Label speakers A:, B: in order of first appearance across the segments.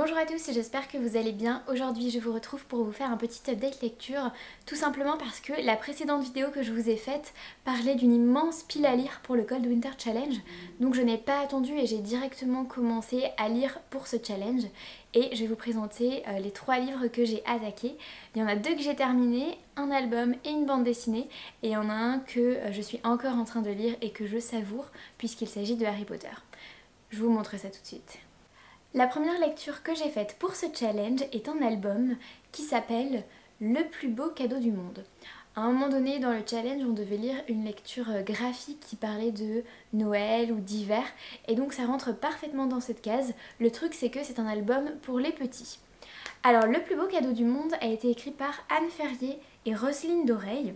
A: Bonjour à tous et j'espère que vous allez bien. Aujourd'hui je vous retrouve pour vous faire un petit update lecture, tout simplement parce que la précédente vidéo que je vous ai faite parlait d'une immense pile à lire pour le Cold Winter Challenge. Donc je n'ai pas attendu et j'ai directement commencé à lire pour ce challenge. Et je vais vous présenter les 3 livres que j'ai attaqués. Il y en a 2 que j'ai terminés, un album et une bande dessinée. Et il y en a un que je suis encore en train de lire et que je savoure puisqu'il s'agit de Harry Potter. Je vous montre ça tout de suite. La première lecture que j'ai faite pour ce challenge est un album qui s'appelle Le plus beau cadeau du monde. À un moment donné dans le challenge on devait lire une lecture graphique qui parlait de Noël ou d'hiver et donc ça rentre parfaitement dans cette case. Le truc c'est que c'est un album pour les petits. Alors Le plus beau cadeau du monde a été écrit par Anne Ferrier et Roselyne Doreille.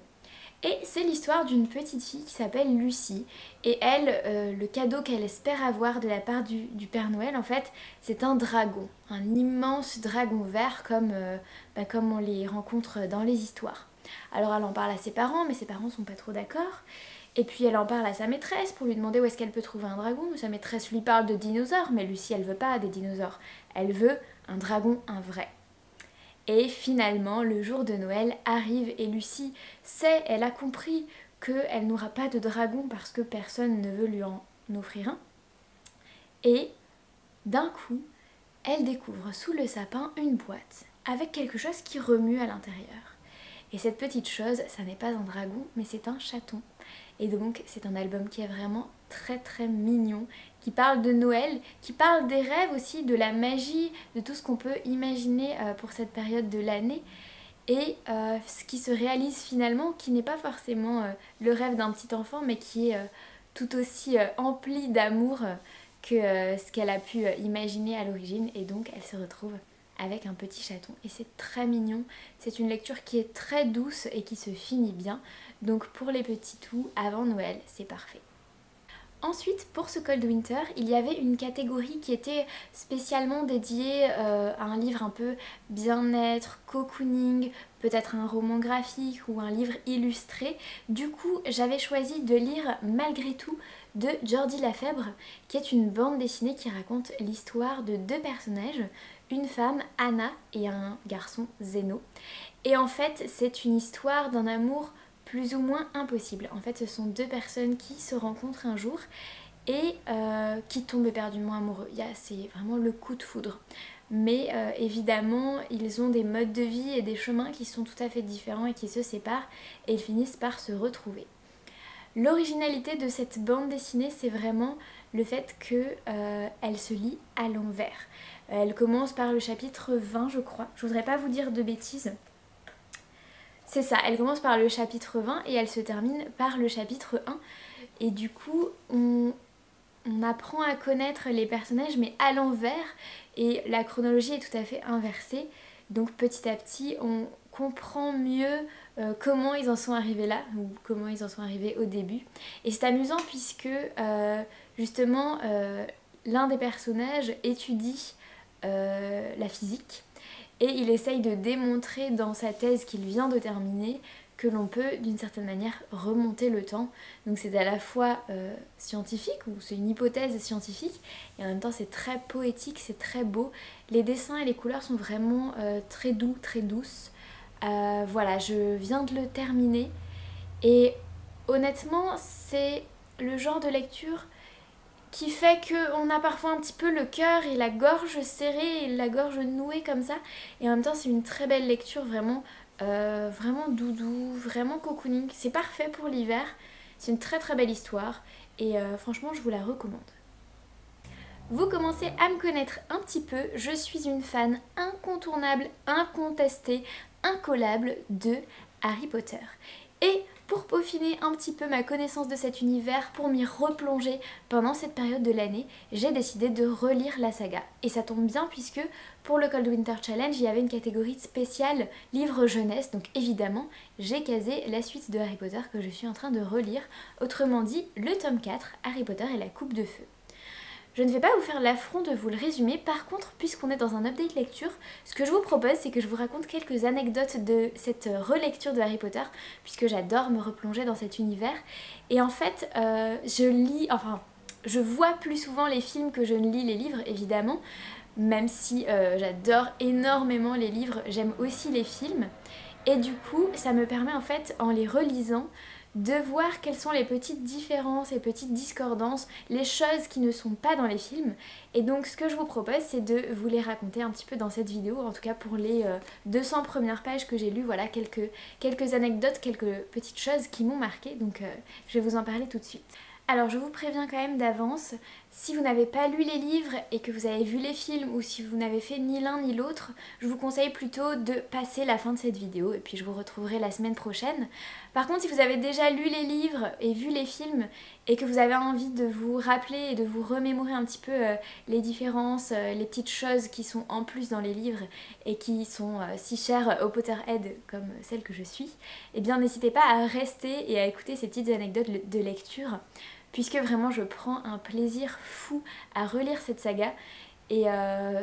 A: Et c'est l'histoire d'une petite fille qui s'appelle Lucie. Et elle, le cadeau qu'elle espère avoir de la part du Père Noël, en fait, c'est un dragon. Un immense dragon vert comme on les rencontre dans les histoires. Alors elle en parle à ses parents, mais ses parents sont pas trop d'accord. Et puis elle en parle à sa maîtresse pour lui demander où est-ce qu'elle peut trouver un dragon. Sa maîtresse lui parle de dinosaures, mais Lucie, elle veut pas des dinosaures. Elle veut un dragon, un vrai. Et finalement, le jour de Noël arrive et Lucie sait, elle a compris qu'elle n'aura pas de dragon parce que personne ne veut lui en offrir un. Et d'un coup, elle découvre sous le sapin une boîte avec quelque chose qui remue à l'intérieur. Et cette petite chose, ça n'est pas un dragon, mais c'est un chaton. Et donc c'est un album qui est vraiment très mignon, qui parle de Noël, qui parle des rêves aussi, de la magie, de tout ce qu'on peut imaginer pour cette période de l'année. Et ce qui se réalise finalement, qui n'est pas forcément le rêve d'un petit enfant, mais qui est tout aussi empli d'amour que ce qu'elle a pu imaginer à l'origine. Et donc elle se retrouve avec un petit chaton et c'est très mignon. C'est une lecture qui est très douce et qui se finit bien. Donc pour les petits toux, avant Noël, c'est parfait. Ensuite, pour ce Cold Winter, il y avait une catégorie qui était spécialement dédiée à un livre un peu bien-être, cocooning, peut-être un roman graphique ou un livre illustré. Du coup, j'avais choisi de lire Malgré tout de Jordi Lafèbre, qui est une bande dessinée qui raconte l'histoire de 2 personnages, une femme, Anna, et un garçon, Zeno. Et en fait, c'est une histoire d'un amour plus ou moins impossible. En fait, ce sont 2 personnes qui se rencontrent un jour et qui tombent éperdument amoureux. C'est vraiment le coup de foudre. Mais évidemment, ils ont des modes de vie et des chemins qui sont tout à fait différents et qui se séparent et ils finissent par se retrouver. L'originalité de cette bande dessinée, c'est vraiment le fait qu'elle se lit à l'envers. Elle commence par le chapitre 20, je crois. Je voudrais pas vous dire de bêtises. C'est ça, elle commence par le chapitre 20 et elle se termine par le chapitre 1. Et du coup, on apprend à connaître les personnages mais à l'envers et la chronologie est tout à fait inversée. Donc petit à petit, on comprend mieux comment ils en sont arrivés là ou comment ils en sont arrivés au début. Et c'est amusant puisque justement l'un des personnages étudie la physique. Et il essaye de démontrer dans sa thèse qu'il vient de terminer que l'on peut d'une certaine manière remonter le temps. Donc c'est à la fois scientifique, ou c'est une hypothèse scientifique, et en même temps c'est très poétique, c'est très beau. Les dessins et les couleurs sont vraiment très doux, très douces. Voilà, je viens de le terminer. Et honnêtement, c'est le genre de lecture qui fait qu'on a parfois un petit peu le cœur et la gorge serrée et la gorge nouée comme ça. Et en même temps, c'est une très belle lecture, vraiment doudou, vraiment cocooning. C'est parfait pour l'hiver, c'est une très belle histoire et franchement, je vous la recommande. Vous commencez à me connaître un petit peu, je suis une fan incontournable, incontestée, incollable de Harry Potter. Et pour peaufiner un petit peu ma connaissance de cet univers, pour m'y replonger pendant cette période de l'année, j'ai décidé de relire la saga. Et ça tombe bien puisque pour le Cold Winter Challenge, il y avait une catégorie spéciale livre jeunesse, donc évidemment, j'ai casé la suite de Harry Potter que je suis en train de relire, autrement dit le tome 4, Harry Potter et la coupe de feu. Je ne vais pas vous faire l'affront de vous le résumer, par contre, puisqu'on est dans un update lecture, ce que je vous propose, c'est que je vous raconte quelques anecdotes de cette relecture de Harry Potter, puisque j'adore me replonger dans cet univers. Et en fait, je vois plus souvent les films que je ne lis les livres, évidemment, même si j'adore énormément les livres, j'aime aussi les films. Et du coup, ça me permet en fait, en les relisant, de voir quelles sont les petites différences, les petites discordances, les choses qui ne sont pas dans les films. Et donc ce que je vous propose, c'est de vous les raconter un petit peu dans cette vidéo, en tout cas pour les 200 premières pages que j'ai lues, voilà quelques anecdotes, quelques petites choses qui m'ont marqué, donc je vais vous en parler tout de suite. Alors je vous préviens quand même d'avance, si vous n'avez pas lu les livres et que vous avez vu les films ou si vous n'avez fait ni l'un ni l'autre, je vous conseille plutôt de passer la fin de cette vidéo et puis je vous retrouverai la semaine prochaine. Par contre, si vous avez déjà lu les livres et vu les films et que vous avez envie de vous rappeler et de vous remémorer un petit peu les différences, les petites choses qui sont en plus dans les livres et qui sont si chères au Potterhead comme celle que je suis, eh bien n'hésitez pas à rester et à écouter ces petites anecdotes de lecture, puisque vraiment je prends un plaisir fou à relire cette saga et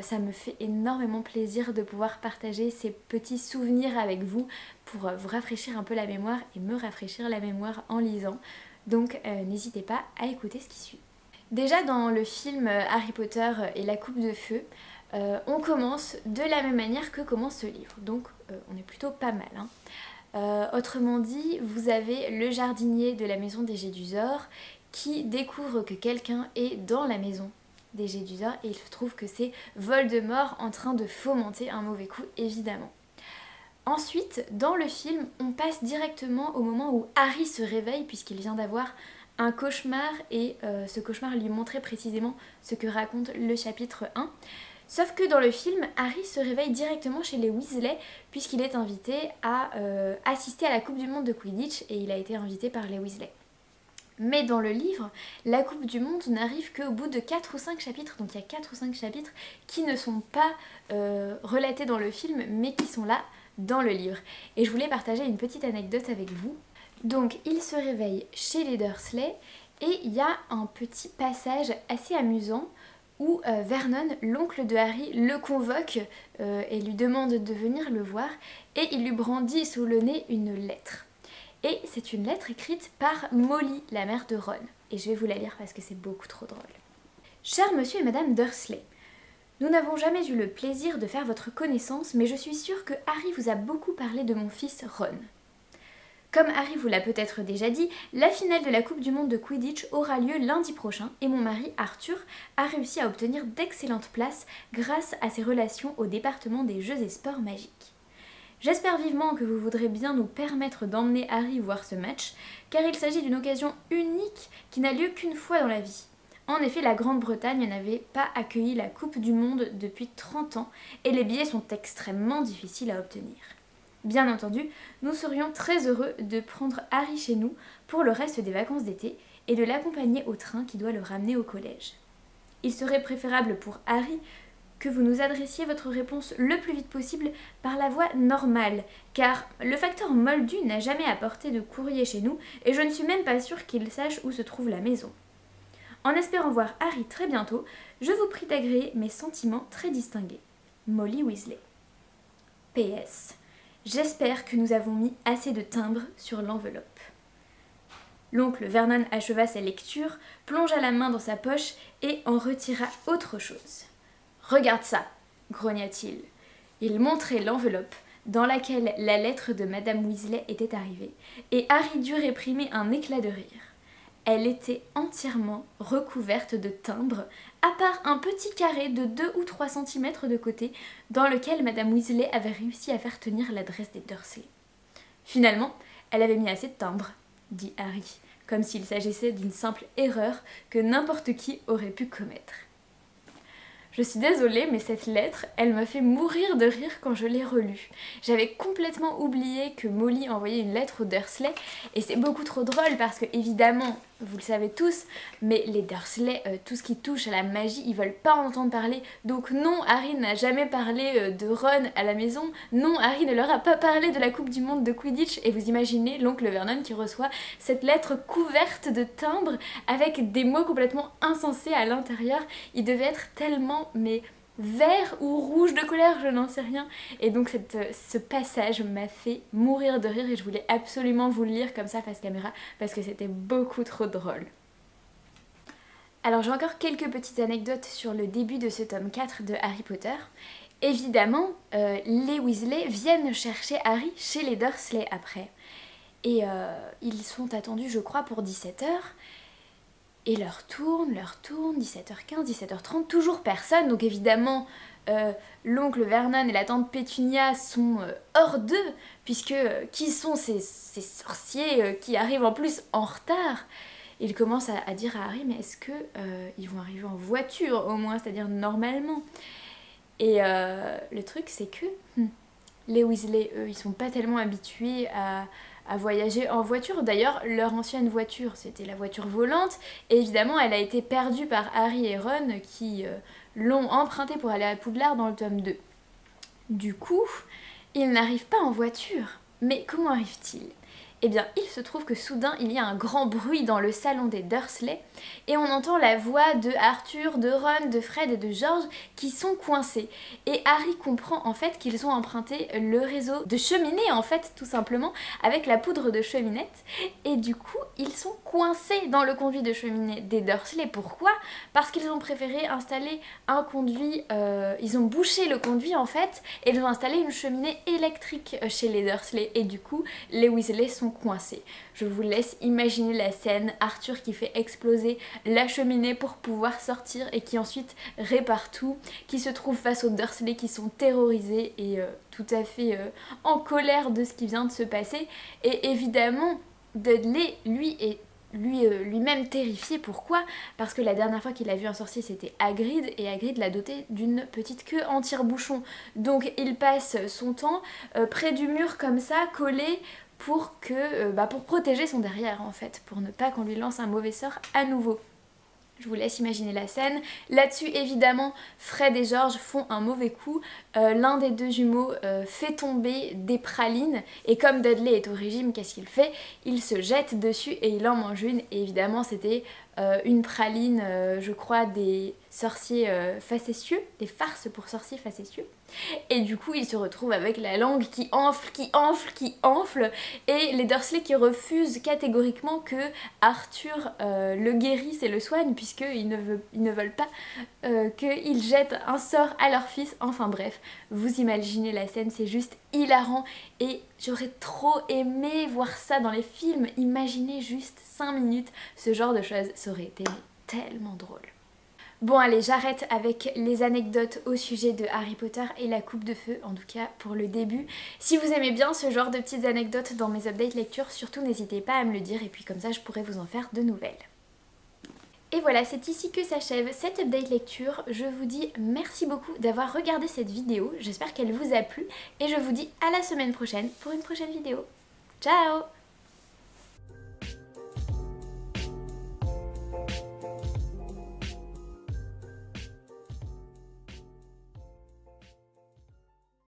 A: ça me fait énormément plaisir de pouvoir partager ces petits souvenirs avec vous pour vous rafraîchir un peu la mémoire et me rafraîchir la mémoire en lisant. Donc n'hésitez pas à écouter ce qui suit. Déjà dans le film Harry Potter et la Coupe de Feu, on commence de la même manière que commence ce livre, donc on est plutôt pas mal, hein. Autrement dit, vous avez le jardinier de la maison des Jets d'Uzor qui découvre que quelqu'un est dans la maison des Jets d'Uzor et il se trouve que c'est Voldemort en train de fomenter un mauvais coup, évidemment. Ensuite, dans le film, on passe directement au moment où Harry se réveille puisqu'il vient d'avoir un cauchemar et ce cauchemar lui montrait précisément ce que raconte le chapitre 1. Sauf que dans le film, Harry se réveille directement chez les Weasley puisqu'il est invité à assister à la Coupe du Monde de Quidditch et il a été invité par les Weasley. Mais dans le livre, la Coupe du Monde n'arrive qu'au bout de 4 ou 5 chapitres, donc il y a 4 ou 5 chapitres qui ne sont pas relatés dans le film mais qui sont là dans le livre. Et je voulais partager une petite anecdote avec vous. Donc il se réveille chez les Dursley et il y a un petit passage assez amusant où Vernon, l'oncle de Harry, le convoque et lui demande de venir le voir et il lui brandit sous le nez une lettre. Et c'est une lettre écrite par Molly, la mère de Ron. Et je vais vous la lire parce que c'est beaucoup trop drôle. Cher monsieur et madame Dursley, nous n'avons jamais eu le plaisir de faire votre connaissance, mais je suis sûre que Harry vous a beaucoup parlé de mon fils Ron. Comme Harry vous l'a peut-être déjà dit, la finale de la Coupe du Monde de Quidditch aura lieu lundi prochain et mon mari Arthur a réussi à obtenir d'excellentes places grâce à ses relations au département des jeux et sports magiques. J'espère vivement que vous voudrez bien nous permettre d'emmener Harry voir ce match, car il s'agit d'une occasion unique qui n'a lieu qu'une fois dans la vie. En effet, la Grande-Bretagne n'avait pas accueilli la Coupe du Monde depuis 30 ans et les billets sont extrêmement difficiles à obtenir. Bien entendu, nous serions très heureux de prendre Harry chez nous pour le reste des vacances d'été et de l'accompagner au train qui doit le ramener au collège. Il serait préférable pour Harry que vous nous adressiez votre réponse le plus vite possible par la voie normale, car le facteur Moldu n'a jamais apporté de courrier chez nous et je ne suis même pas sûre qu'il sache où se trouve la maison. En espérant voir Harry très bientôt, je vous prie d'agréer mes sentiments très distingués. Molly Weasley. PS. J'espère que nous avons mis assez de timbres sur l'enveloppe. L'oncle Vernon acheva sa lecture, plongea la main dans sa poche et en retira autre chose. « Regarde ça !» grogna-t-il. Il montrait l'enveloppe dans laquelle la lettre de Madame Weasley était arrivée, et Harry dut réprimer un éclat de rire. Elle était entièrement recouverte de timbres, à part un petit carré de 2 ou 3 cm de côté, dans lequel Madame Weasley avait réussi à faire tenir l'adresse des Dursley. Finalement, elle avait mis assez de timbres, dit Harry, comme s'il s'agissait d'une simple erreur que n'importe qui aurait pu commettre. Je suis désolée, mais cette lettre, elle m'a fait mourir de rire quand je l'ai relue. J'avais complètement oublié que Molly envoyait une lettre aux Dursley, et c'est beaucoup trop drôle parce que, évidemment, vous le savez tous, mais les Dursley, tout ce qui touche à la magie, ils veulent pas en entendre parler. Donc non, Harry n'a jamais parlé de Ron à la maison. Non, Harry ne leur a pas parlé de la Coupe du Monde de Quidditch. Et vous imaginez l'oncle Vernon qui reçoit cette lettre couverte de timbres avec des mots complètement insensés à l'intérieur. Il devait être tellement, mais vert ou rouge de colère, je n'en sais rien. Et donc ce passage m'a fait mourir de rire et je voulais absolument vous le lire comme ça face caméra parce que c'était beaucoup trop drôle. Alors j'ai encore quelques petites anecdotes sur le début de ce tome 4 de Harry Potter. Évidemment, les Weasley viennent chercher Harry chez les Dursley après. Et ils sont attendus, je crois, pour 17h. Et leur tourne, 17h15, 17h30, toujours personne. Donc évidemment, l'oncle Vernon et la tante Pétunia sont hors d'eux, puisque qui sont ces sorciers qui arrivent en plus en retard? Il commence à dire à Harry, mais est-ce que ils vont arriver en voiture au moins, c'est-à-dire normalement? Et le truc c'est que les Weasley, eux, ils sont pas tellement habitués à voyager en voiture. D'ailleurs, leur ancienne voiture, c'était la voiture volante, et évidemment, elle a été perdue par Harry et Ron qui l'ont empruntée pour aller à Poudlard dans le tome 2. Du coup, ils n'arrivent pas en voiture. Mais comment arrivent-ils? Eh bien, il se trouve que soudain, il y a un grand bruit dans le salon des Dursley et on entend la voix de Arthur, de Ron, de Fred et de George qui sont coincés. Et Harry comprend en fait qu'ils ont emprunté le réseau de cheminée en fait, tout simplement, avec la poudre de cheminette. Et du coup, ils sont coincés dans le conduit de cheminée des Dursley. Pourquoi? Parce qu'ils ont préféré installer un conduit, ils ont bouché le conduit en fait, et ils ont installé une cheminée électrique chez les Dursley. Et du coup, les Weasley sont coincés. Je vous laisse imaginer la scène, Arthur qui fait exploser la cheminée pour pouvoir sortir et qui ensuite répare tout, qui se trouve face aux Dursley qui sont terrorisés et tout à fait en colère de ce qui vient de se passer. Et évidemment, Dudley, lui, est lui-même terrifié. Pourquoi? Parce que la dernière fois qu'il a vu un sorcier c'était Hagrid, et Hagrid l'a doté d'une petite queue en tire-bouchon. Donc il passe son temps près du mur comme ça, collé, pour protéger son derrière en fait, pour ne pas qu'on lui lance un mauvais sort à nouveau. Je vous laisse imaginer la scène. Là-dessus, évidemment, Fred et George font un mauvais coup. L'un des deux jumeaux fait tomber des pralines. Et comme Dudley est au régime, qu'est-ce qu'il fait? Il se jette dessus et il en mange une. Et évidemment, c'était une praline, je crois, des sorciers facétieux, des farces pour sorciers facétieux. Et du coup, il se retrouve avec la langue qui enfle, et les Dursley qui refusent catégoriquement que Arthur le guérisse et le soigne, puisqu'ils ne veulent pas qu'il jette un sort à leur fils. Enfin bref, vous imaginez la scène, c'est juste hilarant et j'aurais trop aimé voir ça dans les films. Imaginez juste 5 minutes, ce genre de choses, ça aurait été tellement drôle. Bon allez, j'arrête avec les anecdotes au sujet de Harry Potter et la coupe de feu, en tout cas pour le début. Si vous aimez bien ce genre de petites anecdotes dans mes updates lecture, surtout n'hésitez pas à me le dire et puis comme ça je pourrai vous en faire de nouvelles. Et voilà, c'est ici que s'achève cette update lecture. Je vous dis merci beaucoup d'avoir regardé cette vidéo, j'espère qu'elle vous a plu et je vous dis à la semaine prochaine pour une prochaine vidéo. Ciao!